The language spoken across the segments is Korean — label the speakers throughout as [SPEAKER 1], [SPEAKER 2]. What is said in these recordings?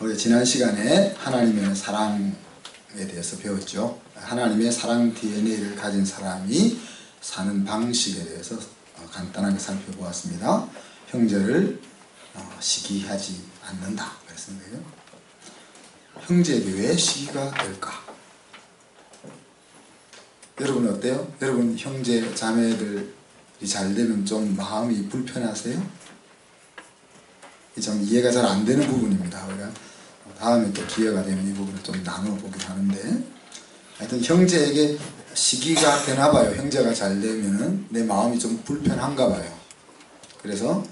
[SPEAKER 1] 우리 지난 시간에 하나님의 사랑에 대해서 배웠죠. 하나님의 사랑 DNA를 가진 사람이 사는 방식에 대해서 간단하게 살펴보았습니다. 형제를 시기하지 않는다 그랬습니다. 형제에게 왜 시기가 될까? 여러분 어때요? 여러분 형제 자매들이 잘 되면 좀 마음이 불편하세요? 좀 이해가 잘 안 되는 부분입니다. 우리가 다음에 또 기회가 되면 이 부분을 좀 나눠보긴 하는데, 하여튼 형제에게 시기가 되나 봐요. 형제가 잘 되면은 내 마음이 좀 불편한가 봐요. 그래서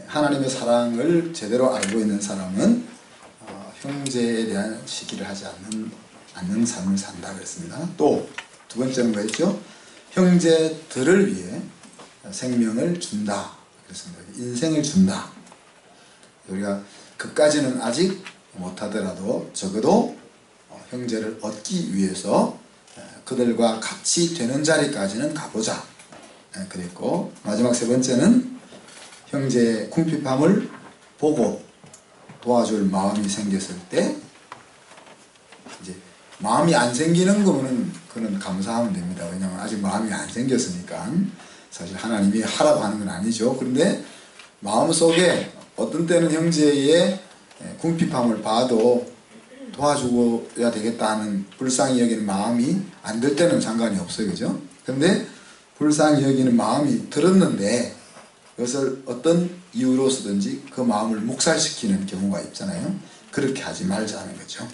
[SPEAKER 1] 하나님의 사랑을 제대로 알고 있는 사람은 형제에 대한 시기를 하지 않는 삶을 산다 그랬습니다. 또 두 번째는 뭐였죠? 형제들을 위해 생명을 준다 그랬습니다. 인생을 준다. 우리가 그까지는 아직 못하더라도 적어도 형제를 얻기 위해서 그들과 같이 되는 자리까지는 가보자 그랬고, 마지막 세 번째는 형제의 궁핍함을 보고 도와줄 마음이 생겼을 때, 이제 마음이 안 생기는 거는 그는 감사하면 됩니다. 왜냐하면 아직 마음이 안 생겼으니까. 사실 하나님이 하라고 하는 건 아니죠. 그런데 마음속에 어떤 때는 형제의 궁핍함을 봐도 도와주어야 되겠다 하는 불쌍히 여기는 마음이 안 들 때는 상관이 없어요. 그죠? 그런데 불쌍히 여기는 마음이 들었는데 그것을 어떤 이유로서든지 그 마음을 묵살시키는 경우가 있잖아요. 그렇게 하지 말자는 거죠.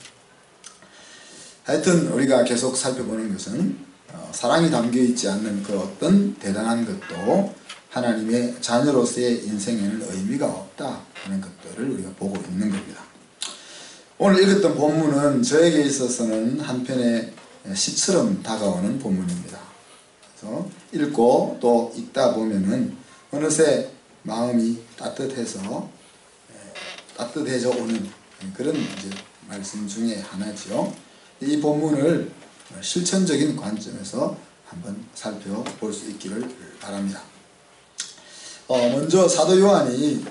[SPEAKER 1] 하여튼 우리가 계속 살펴보는 것은 사랑이 담겨있지 않는 그 어떤 대단한 것도 하나님의 자녀로서의 인생에는 의미가 없다 하는 것들을 우리가 보고 있는 겁니다. 오늘 읽었던 본문은 저에게 있어서는 한편의 시처럼 다가오는 본문입니다. 그래서 읽고 또 읽다 보면은 어느새 마음이 따뜻해져 오는 그런 이제 말씀 중에 하나죠. 이 본문을 실천적인 관점에서 한번 살펴볼 수 있기를 바랍니다. 먼저 사도 요한이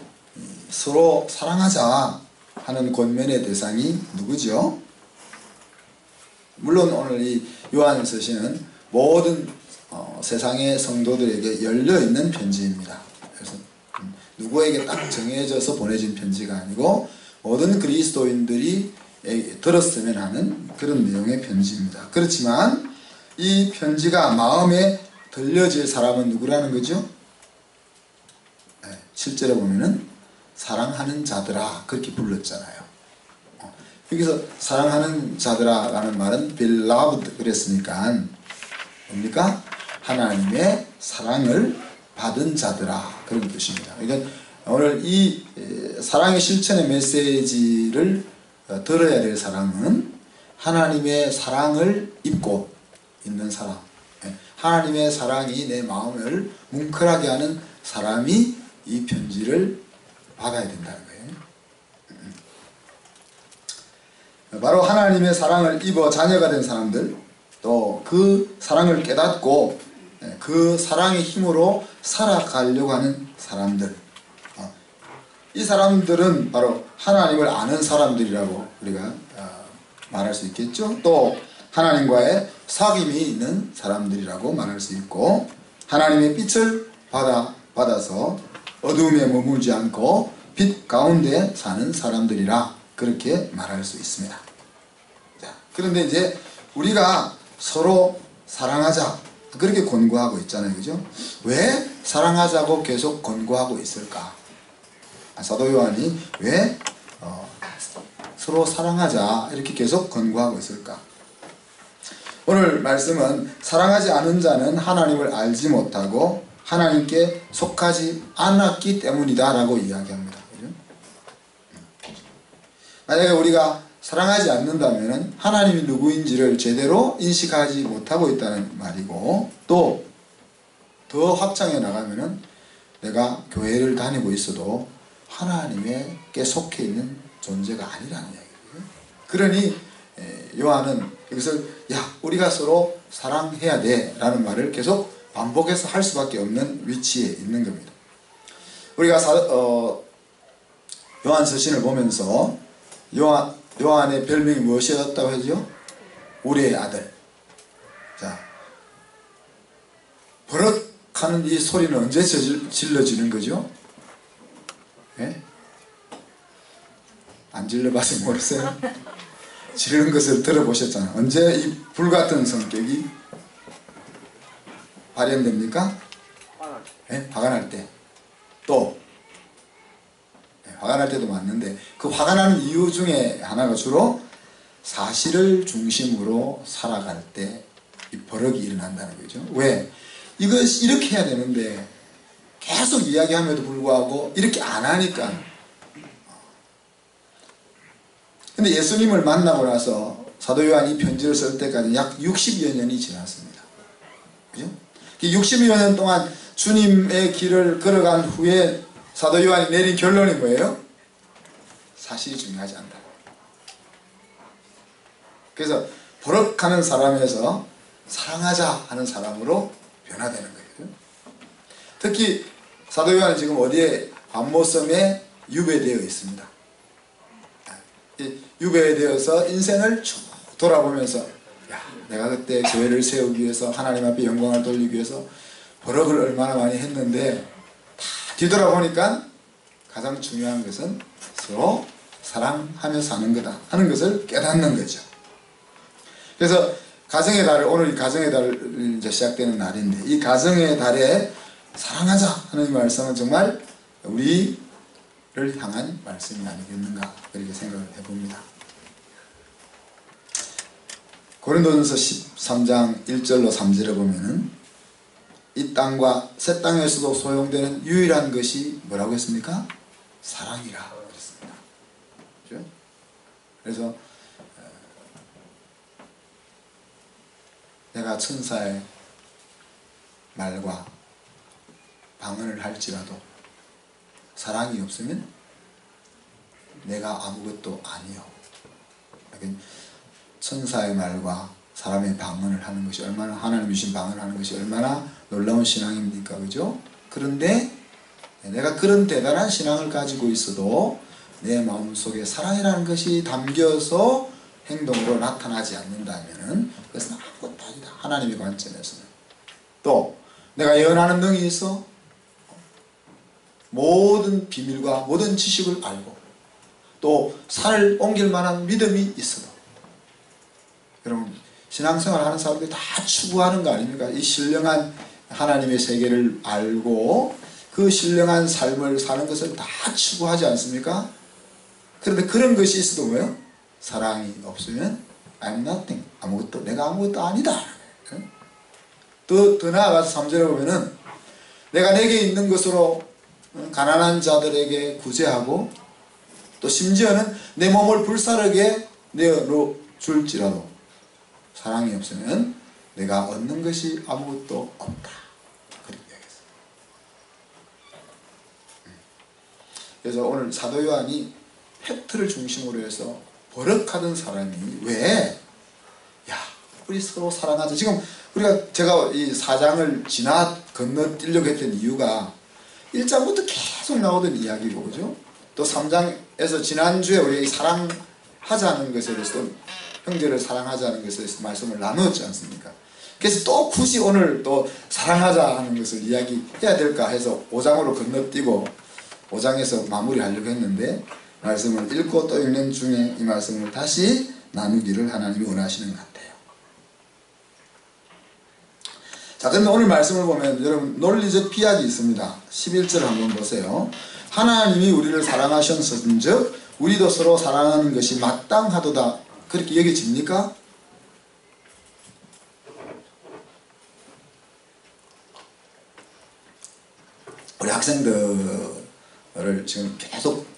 [SPEAKER 1] 서로 사랑하자 하는 권면의 대상이 누구죠? 물론 오늘 이 요한서신은 모든 세상의 성도들에게 열려있는 편지입니다. 그래서 누구에게 딱 정해져서 보내진 편지가 아니고 모든 그리스도인들이 들었으면 하는 그런 내용의 편지입니다. 그렇지만 이 편지가 마음에 들려질 사람은 누구라는 거죠? 실제로 보면은 사랑하는 자들아 그렇게 불렀잖아요. 여기서 사랑하는 자들아 라는 말은 beloved 그랬으니까 뭡니까? 하나님의 사랑을 받은 자들아 그런 뜻입니다. 그러니까 오늘 이 사랑의 실천의 메시지를 들어야 될 사람은 하나님의 사랑을 입고 있는 사람, 하나님의 사랑이 내 마음을 뭉클하게 하는 사람이 이 편지를 받아야 된다는 거예요. 바로 하나님의 사랑을 입어 자녀가 된 사람들, 또 그 사랑을 깨닫고 그 사랑의 힘으로 살아가려고 하는 사람들, 이 사람들은 바로 하나님을 아는 사람들이라고 우리가 말할 수 있겠죠. 또 하나님과의 사귐이 있는 사람들이라고 말할 수 있고, 하나님의 빛을 받아서 어두움에 머물지 않고 빛 가운데 사는 사람들이라 그렇게 말할 수 있습니다. 자, 그런데 이제 우리가 서로 사랑하자 그렇게 권고하고 있잖아요. 그죠? 왜 사랑하자고 계속 권고하고 있을까? 사도 요한이 왜 서로 사랑하자 이렇게 계속 권고하고 있을까? 오늘 말씀은 사랑하지 않은 자는 하나님을 알지 못하고 하나님께 속하지 않았기 때문이다 라고 이야기합니다. 그죠? 만약에 우리가 사랑하지 않는다면 하나님이 누구인지를 제대로 인식하지 못하고 있다는 말이고, 또 더 확장해 나가면 내가 교회를 다니고 있어도 하나님께 속해 있는 존재가 아니라는 이야기예요. 그러니 요한은 여기서 우리가 서로 사랑해야 돼 라는 말을 계속 반복해서 할 수밖에 없는 위치에 있는 겁니다. 우리가 요한서신을 보면서 요한의 별명이 무엇이었다고 하죠? 우리의 아들. 자, 버럭하는 이 소리는 언제 질러지는 거죠? 예? 안 질러봐서 모르세요? 지르는 것을 들어보셨잖아요. 언제 이 불같은 성격이 발현됩니까? 예? 화가 날 때. 또 화가 날 때도 맞는데, 그 화가 나는 이유 중에 하나가 주로 사실을 중심으로 살아갈 때 이 버럭이 일어난다는 거죠. 왜? 이것 이렇게 해야 되는데 계속 이야기함에도 불구하고 이렇게 안 하니까. 근데 예수님을 만나고 나서 사도 요한이 이 편지를 쓸 때까지 약 60여 년이 지났습니다. 그죠? 60여 년 동안 주님의 길을 걸어간 후에 사도 요한이 내린 결론이 뭐예요? 사실이 중요하지 않다. 그래서 버럭하는 사람에서 사랑하자 하는 사람으로 변화되는 거예요. 특히 사도 요한은 지금 어디에? 관모섬에 유배되어 있습니다. 유배되어서 인생을 쭉 돌아보면서, 야, 내가 그때 교회를 세우기 위해서, 하나님 앞에 영광을 돌리기 위해서 버럭을 얼마나 많이 했는데, 다 뒤돌아보니까 가장 중요한 것은 서로 사랑하며 사는 거다 하는 것을 깨닫는 거죠. 그래서 가정의 달을, 오늘 가정의 달 이제 시작되는 날인데, 이 가정의 달에 사랑하자 하는 이 말씀은 정말 우리를 향한 말씀이 아니겠는가, 그렇게 생각을 해봅니다. 고린도전서 13장 1절로 3절에 보면은 이 땅과 새 땅에서도 소용되는 유일한 것이 뭐라고 했습니까? 사랑이라 그랬습니다. 그렇죠? 그래서 내가 천사의 말과 방언을 할지라도 사랑이 없으면 내가 아무것도 아니요. 천사의 말과 사람의 방언을 하는 것이 얼마나, 하나님 주신 방언을 하는 것이 얼마나 놀라운 신앙입니까? 그죠? 그런데 내가 그런 대단한 신앙을 가지고 있어도 내 마음속에 사랑이라는 것이 담겨서 행동으로 나타나지 않는다면 그것은 아무것도 아니다. 하나님의 관점에서는. 또 내가 예언하는 능이 있어 모든 비밀과 모든 지식을 알고 또 산을 옮길 만한 믿음이 있어도, 여러분 신앙생활 하는 사람들이 다 추구하는 거 아닙니까? 이 신령한 하나님의 세계를 알고 그 신령한 삶을 사는 것을 다 추구하지 않습니까? 그런데 그런 것이 있어도 뭐예요? 사랑이 없으면 I'm nothing. 아무것도, 내가 아무것도 아니다. 더 나아가서 3절에 보면은 내가 내게 있는 것으로 가난한 자들에게 구제하고 또 심지어는 내 몸을 불사르게 내어줄지라도 사랑이 없으면 내가 얻는 것이 아무것도 없다. 그렇게 얘기했어요. 그래서 오늘 사도 요한이 팩트를 중심으로 해서 버럭하던 사람이 왜, 야, 우리 서로 사랑하자. 지금 우리가, 제가 이 4장을 건너뛰려고 했던 이유가 1장부터 계속 나오던 이야기고, 그죠? 또 3장에서 지난주에 우리 사랑하자는 것에 대해서, 형제를 사랑하자는 것에 대해서 말씀을 나누었지 않습니까? 그래서 또 굳이 오늘 또 사랑하자 하는 것을 이야기해야 될까 해서 5장으로 건너뛰고 5장에서 마무리하려고 했는데, 말씀을 읽고 또 읽는 중에 이 말씀을 다시 나누기를 하나님이 원하시는 것 같아요. 자, 근데 오늘 말씀을 보면 여러분 논리적 비약이 있습니다. 11절을 한번 보세요. 하나님이 우리를 사랑하셨은즉 우리도 서로 사랑하는 것이 마땅하도다. 그렇게 여겨집니까? 우리 학생들을 지금 계속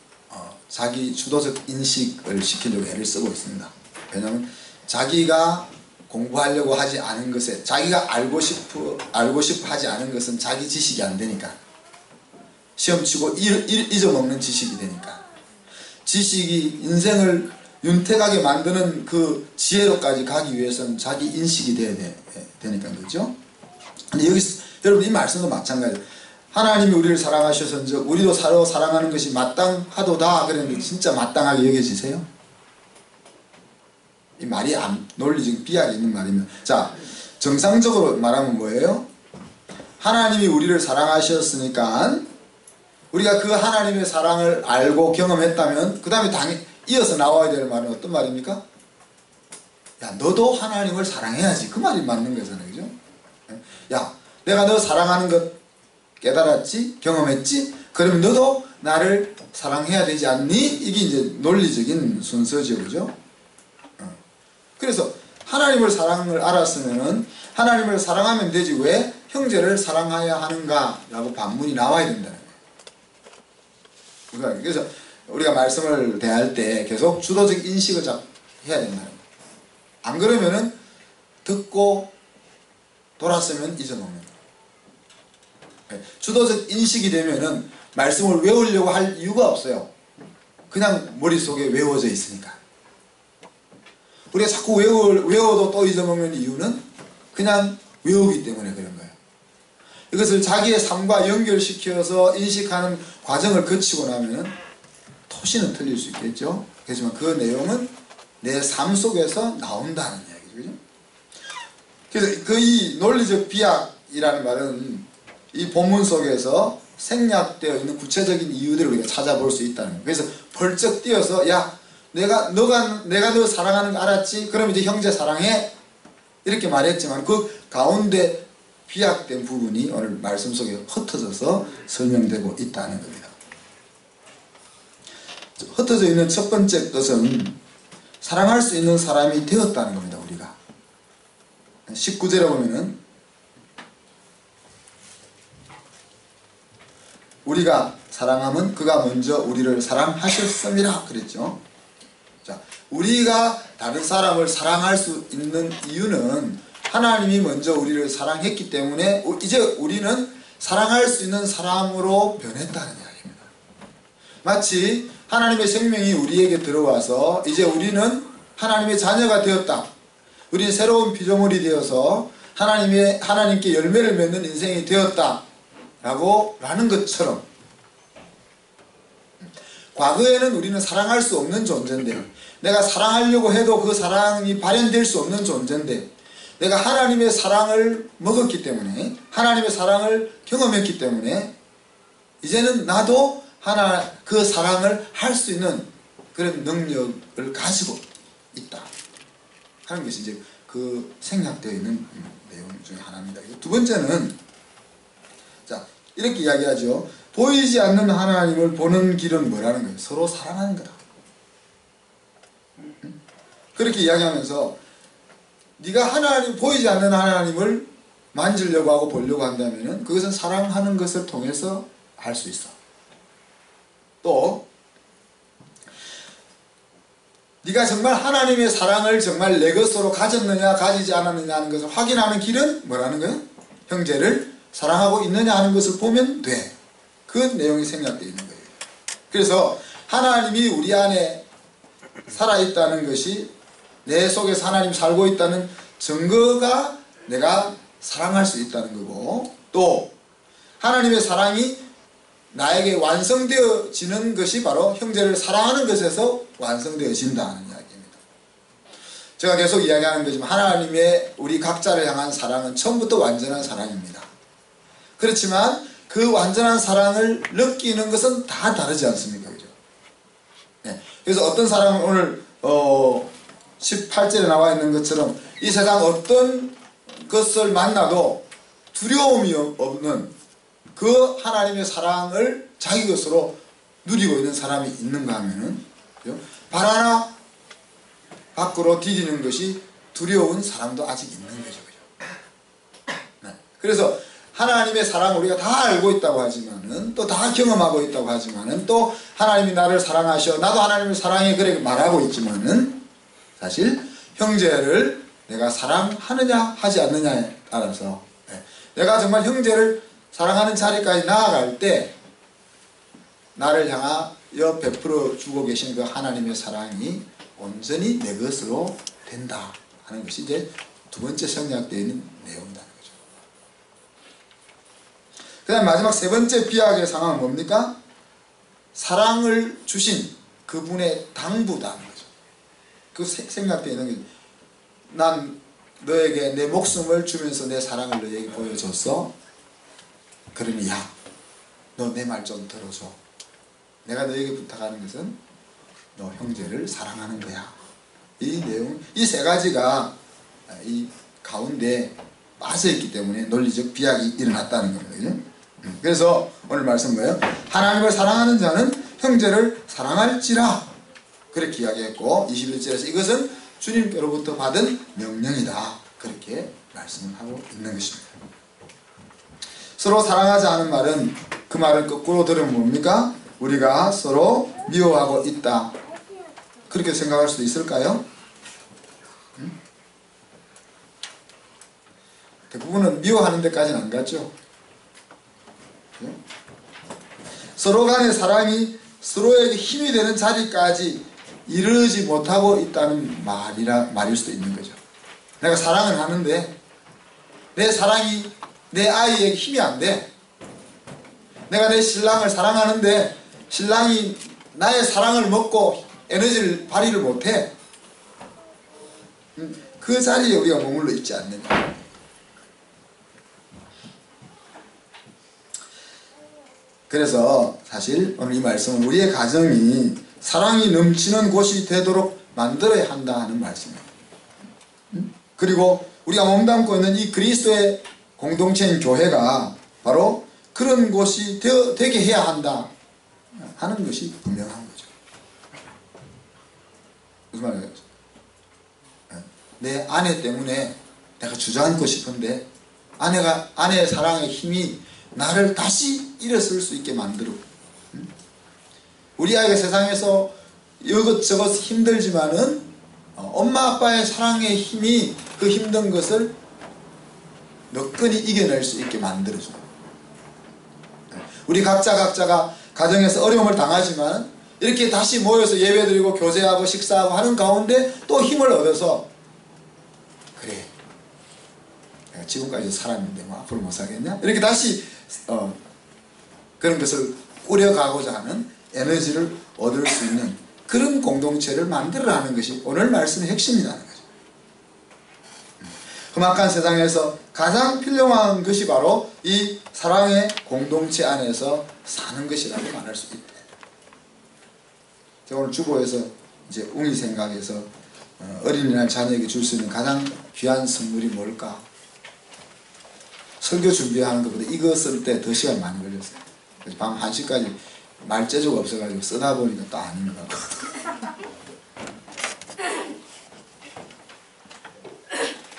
[SPEAKER 1] 자기 주도적 인식을 시키려고 애를 쓰고 있습니다. 왜냐하면 자기가 공부하려고 하지 않은 것에, 자기가 알고 싶어 하지 않은 것은 자기 지식이 안 되니까, 시험 치고 잊어먹는 지식이 되니까, 지식이 인생을 윤택하게 만드는 그 지혜로까지 가기 위해서는 자기 인식이 돼야 되니까, 그렇죠? 근데 여기서 여러분 이 말씀도 마찬가지예요. 하나님이 우리를 사랑하셔서 우리도 서로 사랑하는 것이 마땅하도다 그랬는데 진짜 마땅하게 여겨지세요? 이 말이 논리적 비약이 있는 말입니다. 자, 정상적으로 말하면 뭐예요? 하나님이 우리를 사랑하셨으니까 우리가 그 하나님의 사랑을 알고 경험했다면 그 다음에 당연히 이어서 나와야 될 말은 어떤 말입니까? 야, 너도 하나님을 사랑해야지. 그 말이 맞는 거잖아요. 그죠? 야, 내가 너 사랑하는 것 깨달았지? 경험했지? 그러면 너도 나를 사랑해야 되지 않니? 이게 이제 논리적인 순서죠. 그죠? 그래서 하나님을 사랑을 알았으면은 하나님을 사랑하면 되지 왜 형제를 사랑해야 하는가? 라고 반문이 나와야 된다는 거예요. 그래서 우리가 말씀을 대할 때 계속 주도적 인식을 해야 된다는 거예요. 안 그러면은 듣고 돌았으면 잊어먹는 거예요. 주도적 인식이 되면은 말씀을 외우려고 할 이유가 없어요. 그냥 머릿속에 외워져 있으니까. 우리가 자꾸 외워도 또 잊어먹는 이유는 그냥 외우기 때문에 그런 거예요. 이것을 자기의 삶과 연결시켜서 인식하는 과정을 거치고 나면은 토시는 틀릴 수 있겠죠. 그렇지만 그 내용은 내 삶 속에서 나온다는 이야기죠. 그죠? 그래서 그 이 논리적 비약이라는 말은 이 본문 속에서 생략되어 있는 구체적인 이유들을 우리가 찾아볼 수 있다는 거예요. 그래서 벌쩍 뛰어서 야, 내가 너 사랑하는 거 알았지? 그럼 이제 형제 사랑해? 이렇게 말했지만 그 가운데 비약된 부분이 오늘 말씀 속에 흩어져서 설명되고 있다는 겁니다. 흩어져 있는 첫 번째 것은 사랑할 수 있는 사람이 되었다는 겁니다. 우리가 19절에 보면은 우리가 사랑함은 그가 먼저 우리를 사랑하셨습니다. 그랬죠. 자, 우리가 다른 사람을 사랑할 수 있는 이유는 하나님이 먼저 우리를 사랑했기 때문에 이제 우리는 사랑할 수 있는 사람으로 변했다는 이야기입니다. 마치 하나님의 생명이 우리에게 들어와서 이제 우리는 하나님의 자녀가 되었다. 우리는 새로운 피조물이 되어서 하나님께 열매를 맺는 인생이 되었다. 라는 것처럼 과거에는 우리는 사랑할 수 없는 존재인데 내가 사랑하려고 해도 그 사랑이 발현될 수 없는 존재인데 내가 하나님의 사랑을 먹었기 때문에 하나님의 사랑을 경험했기 때문에 이제는 나도 그 사랑을 할 수 있는 그런 능력을 가지고 있다 하는 것이 이제 그 생략되어 있는 내용 중에 하나입니다. 두 번째는 자 이렇게 이야기하죠. 보이지 않는 하나님을 보는 길은 뭐라는 거예요? 서로 사랑하는 거다. 그렇게 이야기하면서 네가 보이지 않는 하나님을 만지려고 하고 보려고 한다면 그것은 사랑하는 것을 통해서 할 수 있어. 또 네가 정말 하나님의 사랑을 정말 내 것으로 가졌느냐 가지지 않았느냐 하는 것을 확인하는 길은 뭐라는 거예요? 형제를 사랑하고 있느냐 하는 것을 보면 돼. 그 내용이 생략되어 있는 거예요. 그래서 하나님이 우리 안에 살아있다는 것이 내 속에서 하나님 살고 있다는 증거가 내가 사랑할 수 있다는 거고 또 하나님의 사랑이 나에게 완성되어지는 것이 바로 형제를 사랑하는 것에서 완성되어진다는 이야기입니다. 제가 계속 이야기하는 거지만 하나님의 우리 각자를 향한 사랑은 처음부터 완전한 사랑입니다. 그렇지만 그 완전한 사랑을 느끼는 것은 다 다르지 않습니까? 그죠? 네. 그래서 어떤 사람은 오늘 18절에 나와 있는 것처럼 이 세상 어떤 것을 만나도 두려움이 없는 그 하나님의 사랑을 자기 것으로 누리고 있는 사람이 있는가 하면은 발 하나 밖으로 디디는 것이 두려운 사람도 아직 있는 거죠. 네. 그래서 하나님의 사랑을 우리가 다 알고 있다고 하지만은 또 다 경험하고 있다고 하지만은 또 하나님이 나를 사랑하셔 나도 하나님을 사랑해 그렇게 말하고 있지만은 사실 형제를 내가 사랑하느냐 하지 않느냐에 따라서 내가 정말 형제를 사랑하는 자리까지 나아갈 때 나를 향하여 베풀어 주고 계신 그 하나님의 사랑이 온전히 내 것으로 된다 하는 것이 이제 두 번째 생략되어 있는 내용이라는 거죠. 그 다음 마지막 세 번째 비약의 상황은 뭡니까? 사랑을 주신 그분의 당부다는 거죠. 그 생각되어 있는 게, 난 너에게 내 목숨을 주면서 내 사랑을 너에게 보여줬어. 그러니 야, 너 내 말 좀 들어줘. 내가 너에게 부탁하는 것은 너 형제를 사랑하는 거야. 이 내용, 이 세 가지가 이 가운데 빠져있기 때문에 논리적 비약이 일어났다는 겁니다. 그래서 오늘 말씀 뭐예요? 하나님을 사랑하는 자는 형제를 사랑할지라, 그렇게 이야기했고, 21절에서 이것은 주님께로부터 받은 명령이다, 그렇게 말씀을 하고 있는 것입니다. 서로 사랑하지 않은 말은, 그 말을 거꾸로 들으면 뭡니까? 우리가 서로 미워하고 있다, 그렇게 생각할 수도 있을까요? 대부분은 미워하는 데까지는 안 갔죠. 서로 간의 사랑이 서로에게 힘이 되는 자리까지 이르지 못하고 있다는 말일 수도 있는 거죠. 내가 사랑을 하는데 내 사랑이 내 아이에게 힘이 안 돼. 내가 내 신랑을 사랑하는데 신랑이 나의 사랑을 먹고 에너지를 발휘를 못해. 그 자리에 우리가 머물러 있지 않느냐. 그래서 사실 오늘 이 말씀은 우리의 가정이 사랑이 넘치는 곳이 되도록 만들어야 한다 하는 말씀입니다. 그리고 우리가 몸담고 있는 이 그리스도의 공동체인 교회가 바로 그런 곳이 되게 해야 한다 하는 것이 분명한 거죠. 무슨 말이에요? 내 아내 때문에 내가 주저앉고 싶은데 아내의 사랑의 힘이 나를 다시 일어설 수 있게 만들고, 우리 아이가 세상에서 이것저것 힘들지만은 엄마 아빠의 사랑의 힘이 그 힘든 것을 너끈히 이겨낼 수 있게 만들어줘요. 우리 각자가 가정에서 어려움을 당하지만 이렇게 다시 모여서 예배드리고 교제하고 식사하고 하는 가운데 또 힘을 얻어서, 그래, 내가 지금까지 살았는데 뭐 앞으로 못 살겠냐? 이렇게 다시 그런 것을 꾸려가고자 하는 에너지를 얻을 수 있는 그런 공동체를 만들어라는 것이 오늘 말씀의 핵심이라는 거죠. 험악한 세상에서 가장 필요한 것이 바로 이 사랑의 공동체 안에서 사는 것이라고 말할 수 있다. 제가 오늘 주보에서 이제 웅이 생각해서 어린이날 자녀에게 줄 수 있는 가장 귀한 선물이 뭘까? 설교 준비하는 것보다 이거 쓸 때 더 시간 많이 걸렸어요. 그래서 밤 1시까지 말재주가 없어가지고 쓰다 보니까 또 아닌 것 같고.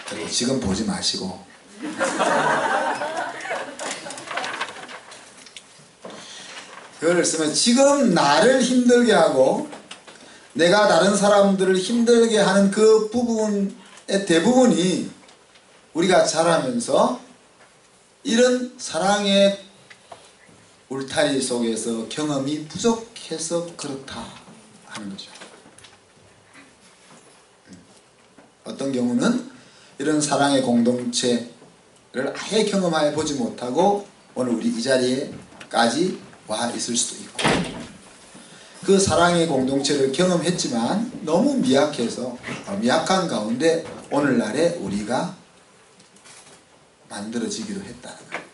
[SPEAKER 1] 그리고 지금 보지 마시고. 그걸 쓰면 지금 나를 힘들게 하고 내가 다른 사람들을 힘들게 하는 그 부분의 대부분이 우리가 자라면서 이런 사랑의 울타리 속에서 경험이 부족해서 그렇다 하는 거죠. 어떤 경우는 이런 사랑의 공동체를 아예 경험하여 보지 못하고 오늘 우리 이 자리에까지 와 있을 수도 있고, 그 사랑의 공동체를 경험했지만 너무 미약해서 미약한 가운데 오늘날에 우리가 만들어지기도 했다는 거예요.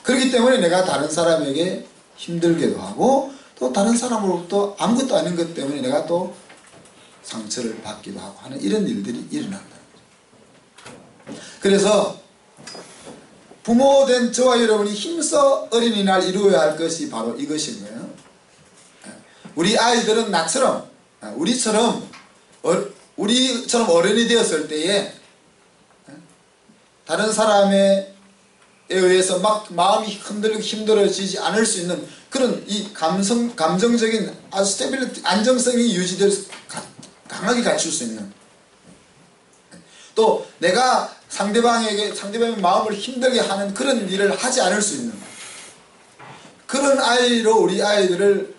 [SPEAKER 1] 그렇기 때문에 내가 다른 사람에게 힘들게도 하고 또 다른 사람으로부터 아무것도 아닌 것 때문에 내가 또 상처를 받기도 하고 하는 이런 일들이 일어난다는 거죠. 그래서 부모된 저와 여러분이 힘써 어린이날 이루어야 할 것이 바로 이것인 거예요. 우리 아이들은 나처럼 우리처럼 어른이 되었을 때에 다른 사람에 의해서 막 마음이 흔들리고 힘들어지지 않을 수 있는 그런 이 감정적인 아주 스테빌리티, 안정성이 유지될 강하게 갖출 수 있는, 또 내가 상대방의 마음을 힘들게 하는 그런 일을 하지 않을 수 있는 그런 아이로 우리 아이들을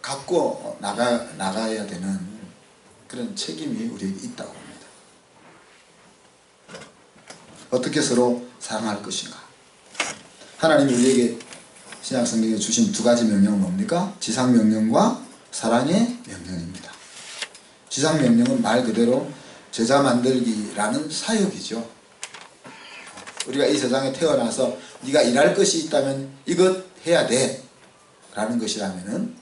[SPEAKER 1] 갖고 나가야 되는 그런 책임이 우리에게 있다고 합니다. 어떻게 서로 사랑할 것인가? 하나님이 우리에게 신약성경에 주신 두 가지 명령은 뭡니까? 지상명령과 사랑의 명령입니다. 지상명령은 말 그대로 제자 만들기라는 사역이죠. 우리가 이 세상에 태어나서 네가 일할 것이 있다면 이것 해야 돼 라는 것이라면은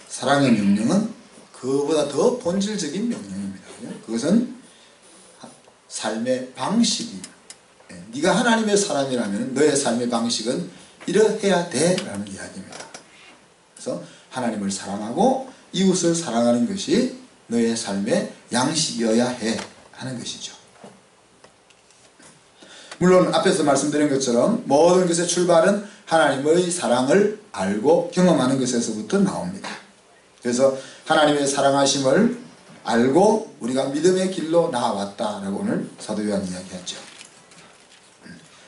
[SPEAKER 1] 사랑의 명령은 그보다 더 본질적인 명령입니다. 그것은 삶의 방식이, 네가 하나님의 사람이라면 너의 삶의 방식은 이러해야 돼 라는 이야기입니다. 그래서 하나님을 사랑하고 이웃을 사랑하는 것이 너의 삶의 양식이어야 해 하는 것이죠. 물론 앞에서 말씀드린 것처럼 모든 것의 출발은 하나님의 사랑을 알고 경험하는 것에서부터 나옵니다. 그래서 하나님의 사랑하심을 알고 우리가 믿음의 길로 나아왔다라고 오늘 사도 요한이 이야기하죠.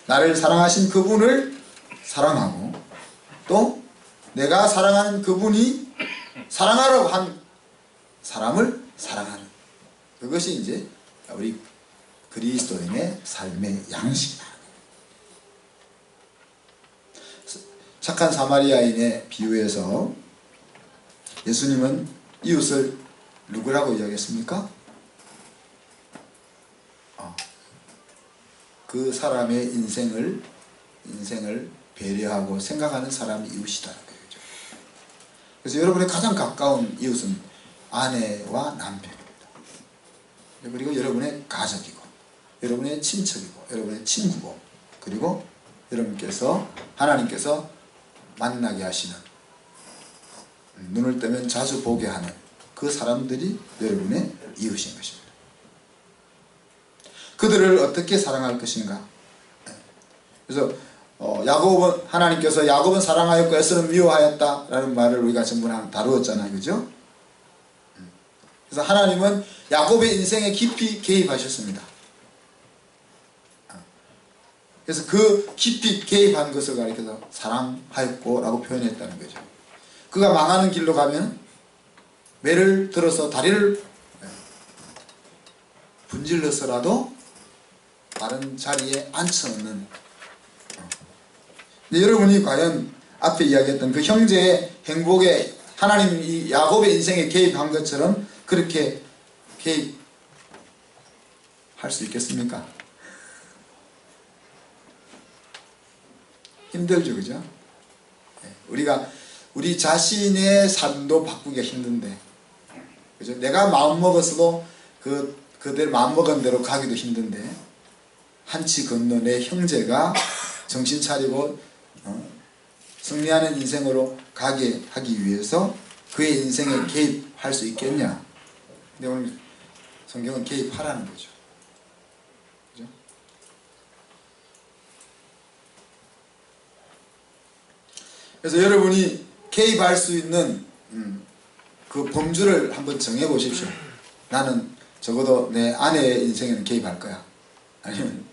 [SPEAKER 1] 나를 사랑하신 그분을 사랑하고 또 내가 사랑하는 그분이 사랑하라고 한 사람을 사랑하는, 그것이 이제 우리 그리스도인의 삶의 양식이다. 착한 사마리아인의 비유에서 예수님은 이웃을 누구라고 이야기했습니까? 그 사람의 인생을 배려하고 생각하는 사람이 이웃이다는 거죠. 그래서 여러분의 가장 가까운 이웃은 아내와 남편입니다. 그리고 여러분의 가족이고 여러분의 친척이고 여러분의 친구고 그리고 여러분께서 하나님께서 만나게 하시는, 눈을 뜨면 자주 보게 하는 그 사람들이 여러분의 이웃인 것입니다. 그들을 어떻게 사랑할 것인가? 그래서 야곱은, 하나님께서 야곱은 사랑하였고 에서는 미워하였다라는 말을 우리가 전부 다루었잖아요. 그죠? 그래서 하나님은 야곱의 인생에 깊이 개입하셨습니다. 그래서 그 깊이 개입한 것을 가리켜서 사랑하였고 라고 표현했다는 거죠. 그가 망하는 길로 가면 매를 들어서 다리를 분질러서라도 다른 자리에 앉혀놓는, 여러분이 과연 앞에 이야기했던 그 형제의 행복에 하나님 이 야곱의 인생에 개입한 것처럼 그렇게 개입할 수 있겠습니까? 힘들죠, 그죠? 우리가 우리 자신의 삶도 바꾸기가 힘든데, 그죠? 내가 마음 먹었어도 그들 마음 먹은 대로 가기도 힘든데, 한치 건너 내 형제가 정신 차리고 승리하는 인생으로 가게 하기 위해서 그의 인생에 개입할 수 있겠냐? 근데 오늘 성경은 개입하라는 거죠. 그죠? 그래서 여러분이 개입할 수 있는 그 범주를 한번 정해 보십시오. 나는 적어도 내 아내의 인생에는 개입할 거야. 아니면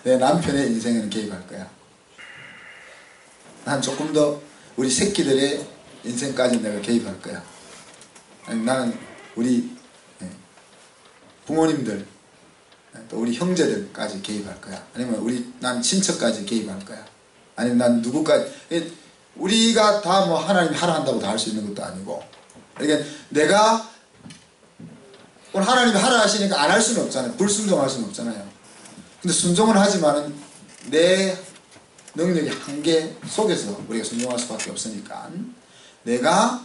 [SPEAKER 1] 내 남편의 인생에는 개입할 거야. 난 조금 더 우리 새끼들의 인생까지 내가 개입할 거야. 아니면 나는 우리 부모님들 또 우리 형제들까지 개입할 거야. 아니면 난 친척까지 개입할 거야. 아니면 난 누구까지. 우리가 다 뭐 하나님이 하라 한다고 다 할 수 있는 것도 아니고, 그러니까 내가 오늘 하나님이 하라 하시니까 안 할 수는 없잖아요. 불순종할 수는 없잖아요. 근데 순종을 하지만은 내 능력의 한계 속에서 우리가 순종할 수밖에 없으니까 내가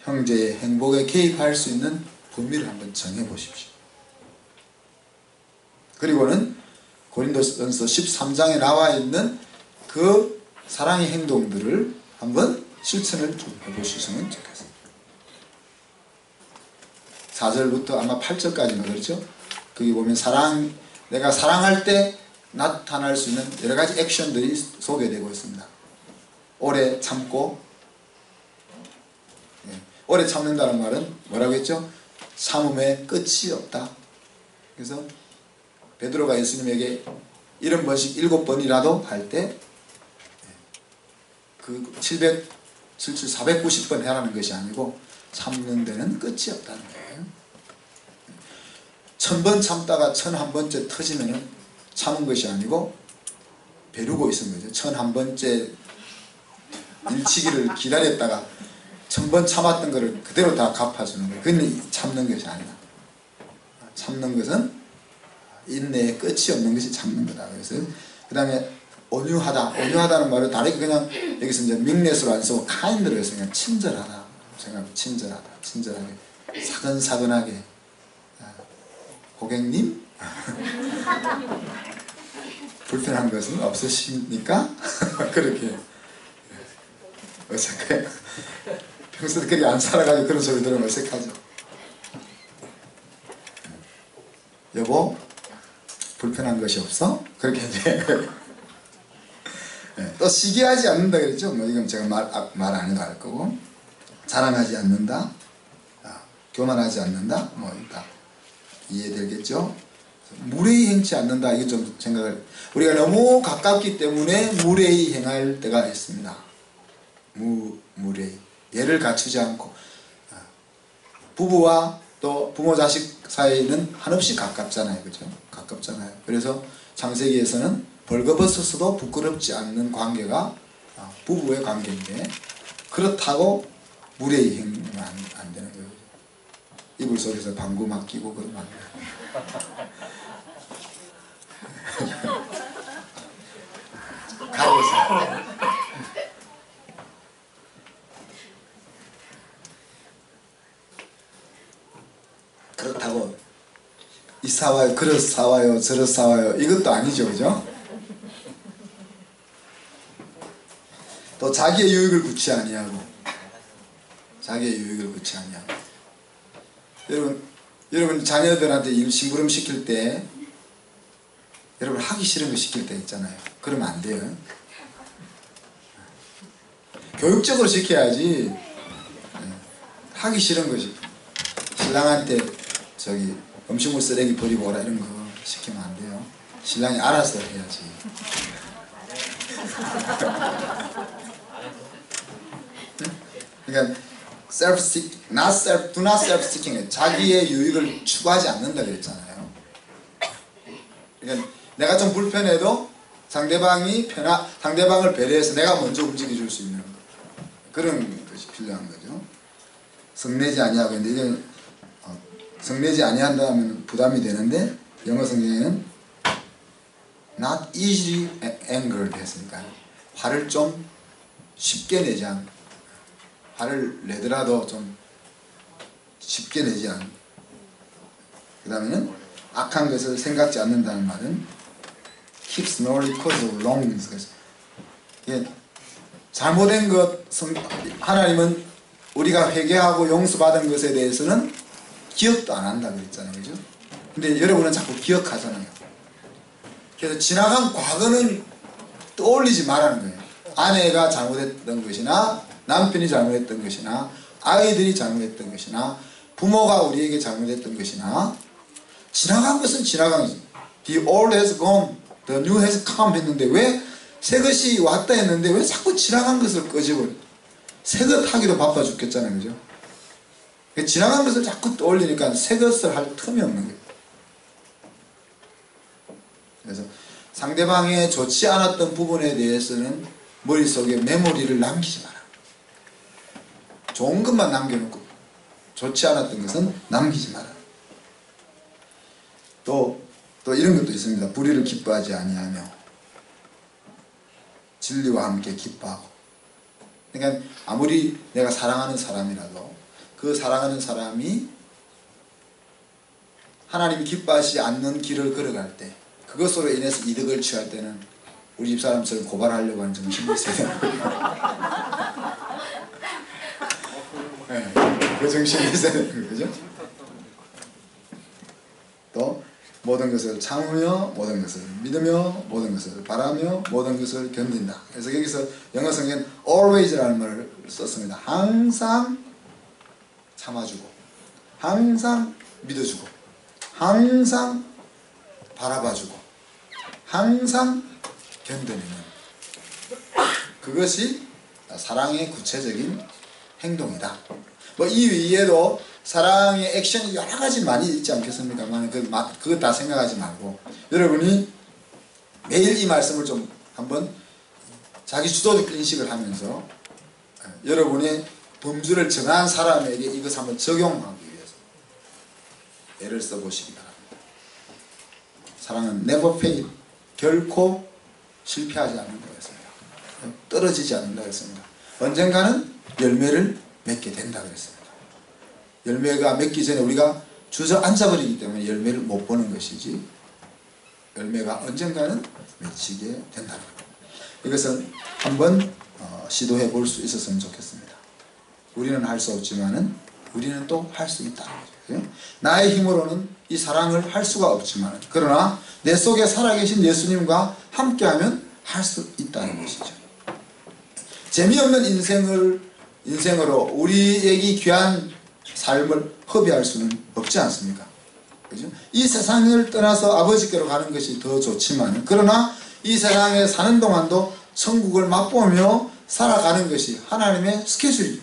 [SPEAKER 1] 형제의 행복에 개입할 수 있는 범위를 한번 정해 보십시오. 그리고는 고린도전서 13장에 나와 있는 그 사랑의 행동들을 한번 실천을 좀 해보시면 좋겠습니다. 4절부터 아마 8절까지인가 그렇죠? 거기 보면 내가 사랑할 때 나타날 수 있는 여러 가지 액션들이 소개되고 있습니다. 오래 참고, 오래 참는다는 말은 뭐라고 했죠? 참음의 끝이 없다. 그래서 베드로가 예수님에게 70번씩 7번이라도 할 때 그 490번 해라는 것이 아니고 참는 데는 끝이 없다는 거예요. 1000번 참다가 1001번째 터지면은 참은 것이 아니고 벼르고 있는 거죠. 1001번째 일치기를 기다렸다가 1000번 참았던 거를 그대로 다 갚아주는 거예요. 그건 참는 것이 아니다. 참는 것은 인내의 끝이 없는 것이 참는 거다. 그래서 그 다음에 온유하다. 온유하다는 말을 다르게 그냥 여기서 이제 밍넷으로 안 쓰고 kind로 해서 그냥 친절하다. 생각 친절하다. 친절하게. 사근사근하게. 고객님? 불편한 것은 없으십니까? 그렇게 어색해. 평소에 그렇게 안 살아가지고 그런 소리 들으면 어색하죠. 여보, 불편한 것이 없어? 그렇게 이제 또 시기하지 않는다 그랬죠. 뭐 이건 제가 말 안 해도 알 거고, 자랑하지 않는다, 교만하지 않는다, 뭐 일단 이해되겠죠. 무례히 행치 않는다. 이게 좀 생각을, 우리가 너무 가깝기 때문에 무례히 행할 때가 있습니다. 무례히 예를 갖추지 않고, 부부와 또 부모 자식 사이는 한없이 가깝잖아요. 그죠? 가깝잖아요. 그래서 창세기에서는 벌거벗어서도 부끄럽지 않는 관계가 부부의 관계인데, 그렇다고 무례히 행하면 안 되는 거예요. 이불 속에서 방구 막 끼고 그러면 안 돼요. 가려서. 그렇다고 이 사와요, 그릇 사와요, 저릇 사와요, 이것도 아니죠. 그죠? 또 자기의 유익을 구치 아니하고, 자기의 유익을 구치 아니하고. 여러분 자녀들한테 심부름 시킬 때, 여러분 하기 싫은 거 시킬 때 있잖아요. 그러면 안 돼요. 교육적으로 시켜야지. 하기 싫은 거지. 신랑한테 저기 음식물 쓰레기 버리고 오라 이런 거 시키면 안 돼요. 신랑이 알아서 해야지. 그러니까 do not self-seeking, 자기의 유익을 추구하지 않는다 그랬잖아요. 그러니까 내가 좀 불편해도 상대방을 배려해서 내가 먼저 움직여줄 수 있는 그런 것이 필요한 거죠. 성내지 아니하고, 근데 이건 성내지 아니한다 하면 부담이 되는데, 영어 성경에는 not easily angered 했으니까 화를 좀 쉽게 내지 않고, 화를 내더라도 좀 쉽게 내지 않고, 그 다음에는 악한 것을 생각지 않는다는 말은 keeps no record of wrongs. 잘못된 것, 하나님은 우리가 회개하고 용서받은 것에 대해서는 기억도 안 한다 그랬잖아요. 그죠? 근데 여러분은 자꾸 기억하잖아요. 그래서 지나간 과거는 떠올리지 말라는 거예요. 아내가 잘못했던 것이나, 남편이 잘못했던 것이나, 아이들이 잘못했던 것이나, 부모가 우리에게 잘못했던 것이나, 지나간 것은 지나간 것이죠. The old has gone, the new has come 했는데, 왜 새 것이 왔다 했는데 왜 자꾸 지나간 것을 끄집어요? 새 것 하기도 바빠 죽겠잖아요. 그죠? 지나간 것을 자꾸 떠올리니까 새 것을 할 틈이 없는 거예요. 그래서 상대방의 좋지 않았던 부분에 대해서는 머릿속에 메모리를 남기지 마라. 좋은 것만 남겨놓고 좋지 않았던 것은 남기지 마라. 또 이런 것도 있습니다. 불의를 기뻐하지 아니하며 진리와 함께 기뻐하고. 그러니까 아무리 내가 사랑하는 사람이라도 그 사랑하는 사람이 하나님이 기뻐하지 않는 길을 걸어갈 때, 그것으로 인해서 이득을 취할 때는 우리 집사람처럼 고발하려고 하는 정신이 있어야 되는 거예요. 네, 그 정신이 있어야 되는 거죠. 또 모든 것을 참으며, 모든 것을 믿으며, 모든 것을 바라며, 모든 것을 견딘다. 그래서 여기서 영어 성경은 always라는 말을 썼습니다. 항상 참아주고, 항상 믿어주고, 항상 바라봐주고, 항상 견뎌내는, 그것이 사랑의 구체적인 행동이다. 뭐 이 위에도 사랑의 액션이 여러 가지 많이 있지 않겠습니까만, 그거 다 생각하지 말고 여러분이 매일 이 말씀을 좀 한번 자기 주도적 인식을 하면서 여러분의 범주를 정한 사람에게 이것을 한번 적용하기 위해서 애를 써보시기 바랍니다. 사랑은 never fail, 결코 실패하지 않는다고 했습니다. 떨어지지 않는다고 했습니다. 언젠가는 열매를 맺게 된다고 했습니다. 열매가 맺기 전에 우리가 주저앉아버리기 때문에 열매를 못 보는 것이지, 열매가 언젠가는 맺히게 된다는 겁니다. 이것은 한번 시도해 볼 수 있었으면 좋겠습니다. 우리는 할 수 없지만은 우리는 또 할 수 있다는 거죠. 나의 힘으로는 이 사랑을 할 수가 없지만, 그러나 내 속에 살아계신 예수님과 함께하면 할 수 있다는 것이죠. 재미없는 인생으로 우리에게 귀한 삶을 허비할 수는 없지 않습니까? 그죠? 이 세상을 떠나서 아버지께로 가는 것이 더 좋지만, 그러나 이 세상에 사는 동안도 천국을 맛보며 살아가는 것이 하나님의 스케줄이에요.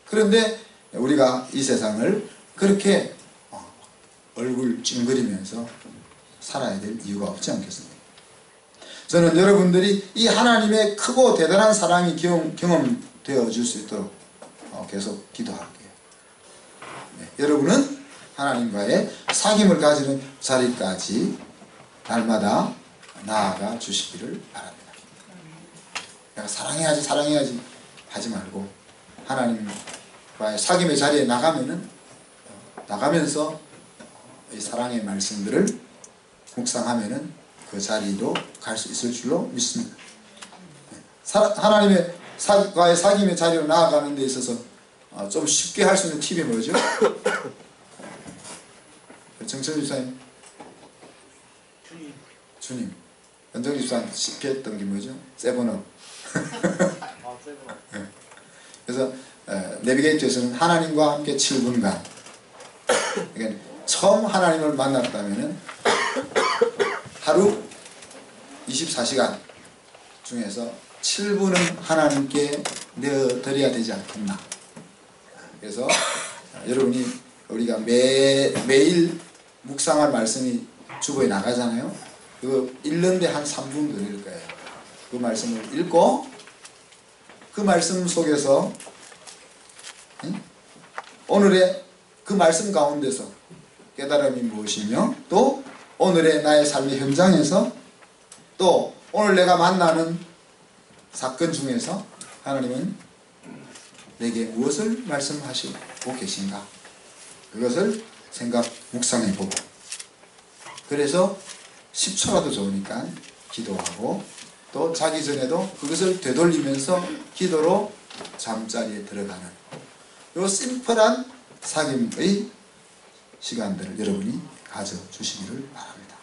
[SPEAKER 1] 그런데 우리가 이 세상을 그렇게 얼굴 찡그리면서 살아야 될 이유가 없지 않겠습니까? 저는 여러분들이 이 하나님의 크고 대단한 사랑이 경험되어 줄 수 있도록 계속 기도할게요. 네, 여러분은 하나님과의 사귐을 가지는 자리까지 날마다 나아가 주시기를 바랍니다. 내가 사랑해야지 하지 말고 하나님과의 사귐의 자리에 나가면서 이 사랑의 말씀들을 묵상하면은 그 자리로 갈 수 있을 줄로 믿습니다. 하나님의 과의 사귐의 자리로 나아가는 데 있어서 좀 쉽게 할 수 있는 팁이 뭐죠? 정천 집사님, 주님. 연정 집사님 쉽게 했던 게 뭐죠? 세븐업. 네. 그래서 내비게이터에서는 하나님과 함께 7분간, 그러니까 처음 하나님을 만났다면은 하루 24시간 중에서 7분은 하나님께 내어드려야 되지 않겠나. 그래서 여러분이 우리가 매일 묵상할 말씀이 주보에 나가잖아요. 그거 읽는데 한 3분 걸릴 거예요. 그 말씀을 읽고 그 말씀 속에서 오늘의 그 말씀 가운데서 깨달음이 무엇이며, 또 오늘의 나의 삶의 현장에서, 또 오늘 내가 만나는 사건 중에서 하나님은 내게 무엇을 말씀하시고 계신가, 그것을 생각 묵상해보고, 그래서 10초라도 좋으니까 기도하고, 또 자기 전에도 그것을 되돌리면서 기도로 잠자리에 들어가는 요 심플한 사귐의 시간들을 여러분이 가져주시기를 바랍니다.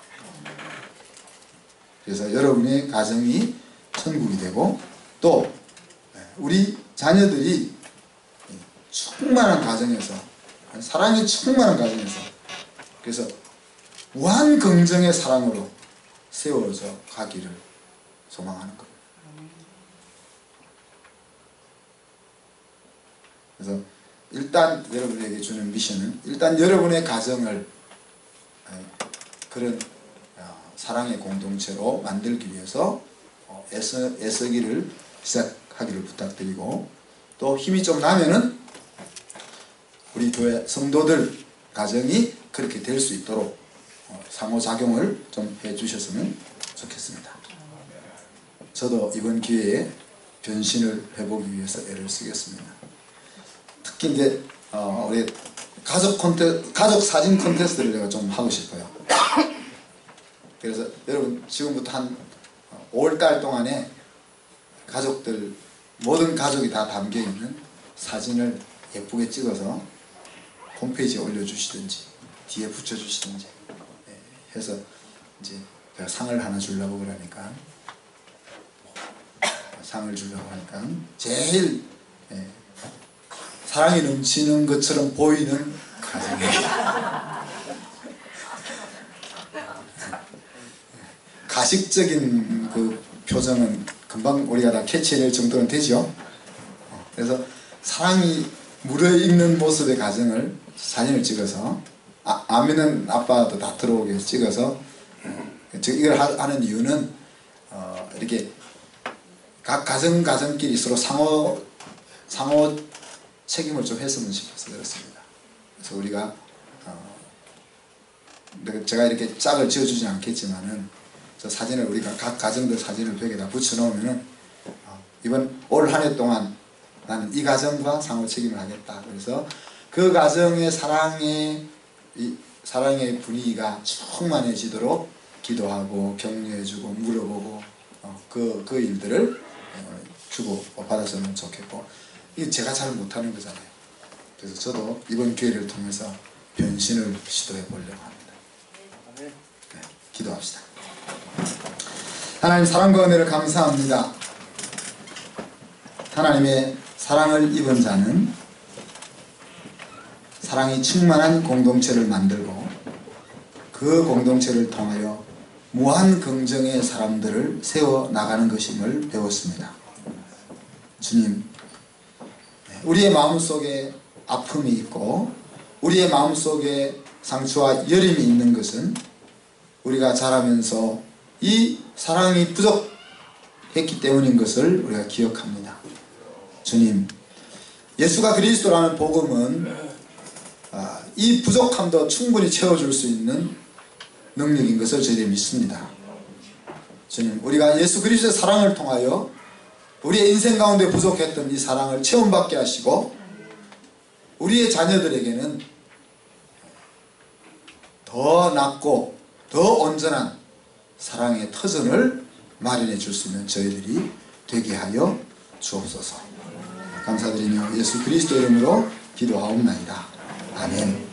[SPEAKER 1] 그래서 여러분의 가정이 천국이 되고, 또 우리 자녀들이 충만한 가정에서, 사랑이 충만한 가정에서, 그래서 무한 긍정의 사랑으로 세워져 가기를 소망하는 겁니다. 그래서 일단 여러분에게 주는 미션은, 일단 여러분의 가정을 그런 사랑의 공동체로 만들기 위해서 애쓰기를 시작하기를 부탁드리고, 또 힘이 좀 나면은 우리 교회 성도들 가정이 그렇게 될 수 있도록 상호작용을 좀 해주셨으면 좋겠습니다. 저도 이번 기회에 변신을 해보기 위해서 애를 쓰겠습니다. 특히 이제 우리 가족 사진 콘테스트를 제가 좀 하고 싶어요. 그래서 여러분 지금부터 한 5월달 동안에 가족들, 모든 가족이 다 담겨있는 사진을 예쁘게 찍어서 홈페이지에 올려주시든지 뒤에 붙여주시든지 해서 이제 제가 상을 하나 주려고 그러니까, 상을 주려고 하니까 제일 사랑이 넘치는 것처럼 보이는 가정입니다. 가식적인 그 표정은 금방 우리가 다 캐치해낼 정도는 되죠. 그래서 사랑이 무르익는 모습의 가정을 사진을 찍어서, 아미는 아빠도 다 들어오게 찍어서, 이걸 하는 이유는 이렇게 각 가정끼리 서로 상호 책임을 좀 했으면 싶어서 그렇습니다. 그래서 우리가 제가 이렇게 짝을 지어주지 않겠지만은 저 사진을 우리가 각 가정들 사진을 벽에다 붙여놓으면은 이번 올 한 해 동안 나는 이 가정과 상호 책임을 하겠다. 그래서 그 가정의 사랑의 분위기가 충만해지도록 기도하고 격려해주고 물어보고 그 일들을 주고 받았으면 좋겠고, 이게 제가 잘 못하는 거잖아요. 그래서 저도 이번 기회를 통해서 변신을 시도해 보려고 합니다. 네, 기도합시다. 하나님, 사랑과 은혜를 감사합니다. 하나님의 사랑을 입은 자는 사랑이 충만한 공동체를 만들고 그 공동체를 통하여 무한 긍정의 사람들을 세워나가는 것임을 배웠습니다. 주님, 우리의 마음속에 아픔이 있고 우리의 마음속에 상처와 여림이 있는 것은 우리가 자라면서 이 사랑이 부족했기 때문인 것을 우리가 기억합니다. 주님, 예수가 그리스도라는 복음은 이 부족함도 충분히 채워줄 수 있는 능력인 것을 저희들이 믿습니다. 주님, 우리가 예수 그리스도의 사랑을 통하여 우리의 인생 가운데 부족했던 이 사랑을 체험받게 하시고 우리의 자녀들에게는 더 낫고 더 온전한 사랑의 터전을 마련해 줄 수 있는 저희들이 되게 하여 주옵소서. 감사드리며 예수 그리스도 이름으로 기도하옵나이다. 아멘.